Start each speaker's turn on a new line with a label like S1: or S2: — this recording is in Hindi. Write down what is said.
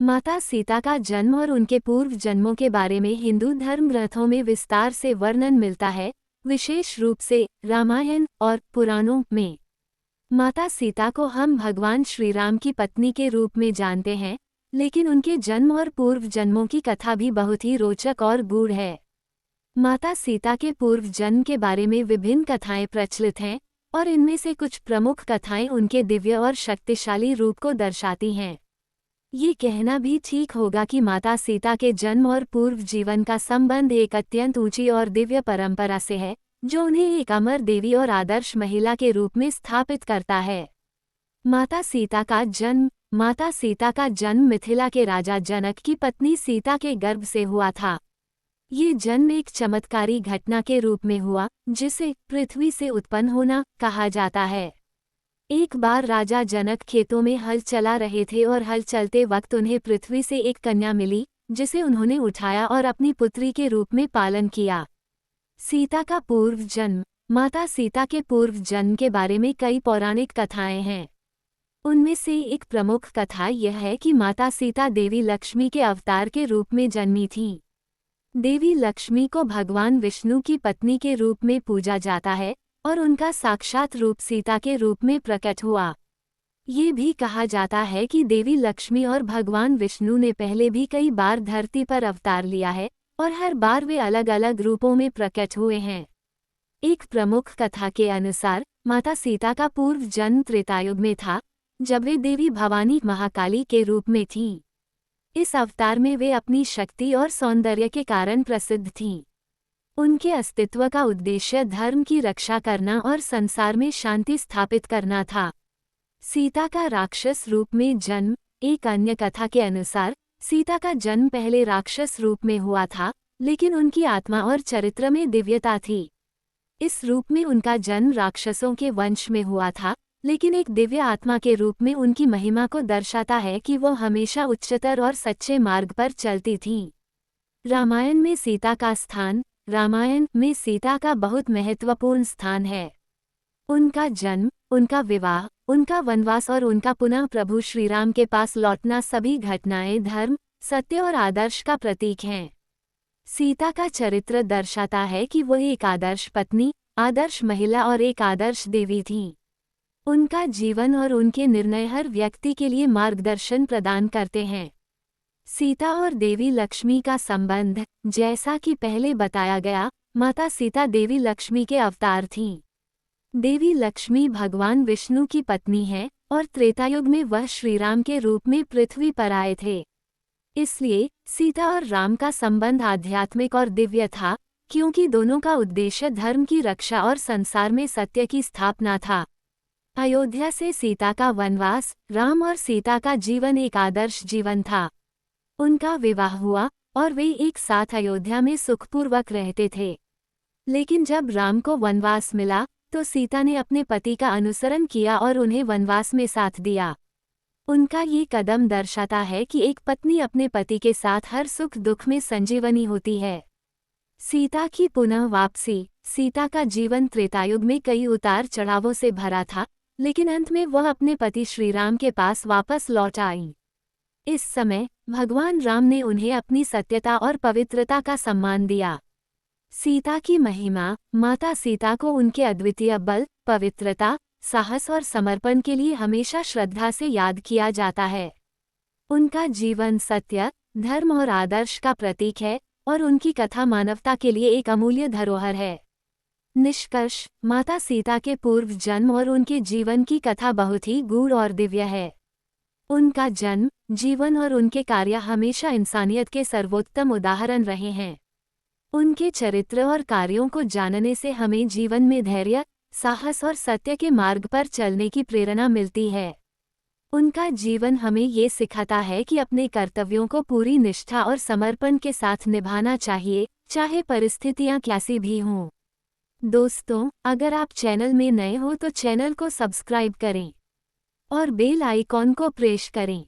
S1: माता सीता का जन्म और उनके पूर्व जन्मों के बारे में हिंदू धर्म ग्रंथों में विस्तार से वर्णन मिलता है, विशेष रूप से रामायण और पुराणों में। माता सीता को हम भगवान श्री राम की पत्नी के रूप में जानते हैं, लेकिन उनके जन्म और पूर्व जन्मों की कथा भी बहुत ही रोचक और गूढ़ है। माता सीता के पूर्व जन्म के बारे में विभिन्न कथाएं प्रचलित हैं, और इनमें से कुछ प्रमुख कथाएं उनके दिव्य और शक्तिशाली रूप को दर्शाती हैं। ये कहना भी ठीक होगा कि माता सीता के जन्म और पूर्व जीवन का संबंध एक अत्यंत ऊंची और दिव्य परंपरा से है, जो उन्हें एक अमर देवी और आदर्श महिला के रूप में स्थापित करता है। माता सीता का जन्म मिथिला के राजा जनक की पत्नी सीता के गर्भ से हुआ था। ये जन्म एक चमत्कारी घटना के रूप में हुआ, जिसे पृथ्वी से उत्पन्न होना कहा जाता है। एक बार राजा जनक खेतों में हल चला रहे थे और हल चलते वक्त उन्हें पृथ्वी से एक कन्या मिली, जिसे उन्होंने उठाया और अपनी पुत्री के रूप में पालन किया। सीता का पूर्व जन्म। माता सीता के पूर्व जन्म के बारे में कई पौराणिक कथाएं हैं। उनमें से एक प्रमुख कथा यह है कि माता सीता देवी लक्ष्मी के अवतार के रूप में जन्मी थीं। देवी लक्ष्मी को भगवान विष्णु की पत्नी के रूप में पूजा जाता है, और उनका साक्षात रूप सीता के रूप में प्रकट हुआ। ये भी कहा जाता है कि देवी लक्ष्मी और भगवान विष्णु ने पहले भी कई बार धरती पर अवतार लिया है, और हर बार वे अलग अलग रूपों में प्रकट हुए हैं। एक प्रमुख कथा के अनुसार माता सीता का पूर्व जन्म त्रेतायुग में था, जब वे देवी भवानी महाकाली के रूप में थीं। इस अवतार में वे अपनी शक्ति और सौंदर्य के कारण प्रसिद्ध थीं। उनके अस्तित्व का उद्देश्य धर्म की रक्षा करना और संसार में शांति स्थापित करना था। सीता का राक्षस रूप में जन्म। एक अन्य कथा के अनुसार सीता का जन्म पहले राक्षस रूप में हुआ था, लेकिन उनकी आत्मा और चरित्र में दिव्यता थी। इस रूप में उनका जन्म राक्षसों के वंश में हुआ था, लेकिन एक दिव्य आत्मा के रूप में उनकी महिमा को दर्शाता है कि वो हमेशा उच्चतर और सच्चे मार्ग पर चलती थीं। रामायण में सीता का स्थान। रामायण में सीता का बहुत महत्वपूर्ण स्थान है। उनका जन्म, उनका विवाह, उनका वनवास और उनका पुनः प्रभु श्रीराम के पास लौटना सभी घटनाएं धर्म, सत्य और आदर्श का प्रतीक हैं। सीता का चरित्र दर्शाता है कि वह एक आदर्श पत्नी, आदर्श महिला और एक आदर्श देवी थीं। उनका जीवन और उनके निर्णय हर व्यक्ति के लिए मार्गदर्शन प्रदान करते हैं। सीता और देवी लक्ष्मी का संबंध। जैसा कि पहले बताया गया, माता सीता देवी लक्ष्मी के अवतार थीं। देवी लक्ष्मी भगवान विष्णु की पत्नी हैं, और त्रेतायुग में वह श्रीराम के रूप में पृथ्वी पर आए थे। इसलिए सीता और राम का संबंध आध्यात्मिक और दिव्य था, क्योंकि दोनों का उद्देश्य धर्म की रक्षा और संसार में सत्य की स्थापना था। अयोध्या से सीता का वनवास। राम और सीता का जीवन एक आदर्श जीवन था। उनका विवाह हुआ और वे एक साथ अयोध्या में सुखपूर्वक रहते थे। लेकिन जब राम को वनवास मिला, तो सीता ने अपने पति का अनुसरण किया और उन्हें वनवास में साथ दिया। उनका ये कदम दर्शाता है कि एक पत्नी अपने पति के साथ हर सुख दुख में संजीवनी होती है। सीता की पुनः वापसी। सीता का जीवन त्रेतायुग में कई उतार चढ़ावों से भरा था, लेकिन अंत में वह अपने पति श्रीराम के पास वापस लौट आईं। इस समय भगवान राम ने उन्हें अपनी सत्यता और पवित्रता का सम्मान दिया। सीता की महिमा। माता सीता को उनके अद्वितीय बल, पवित्रता, साहस और समर्पण के लिए हमेशा श्रद्धा से याद किया जाता है। उनका जीवन सत्य, धर्म और आदर्श का प्रतीक है, और उनकी कथा मानवता के लिए एक अमूल्य धरोहर है। निष्कर्ष। माता सीता के पूर्व जन्म और उनके जीवन की कथा बहुत ही गूढ़ और दिव्य है। उनका जन्म, जीवन और उनके कार्य हमेशा इंसानियत के सर्वोत्तम उदाहरण रहे हैं। उनके चरित्र और कार्यों को जानने से हमें जीवन में धैर्य, साहस और सत्य के मार्ग पर चलने की प्रेरणा मिलती है। उनका जीवन हमें ये सिखाता है कि अपने कर्तव्यों को पूरी निष्ठा और समर्पण के साथ निभाना चाहिए, चाहे परिस्थितियां कैसी भी हों। दोस्तों, अगर आप चैनल में नए हो तो चैनल को सब्सक्राइब करें और बेल आइकॉन को प्रेस करें।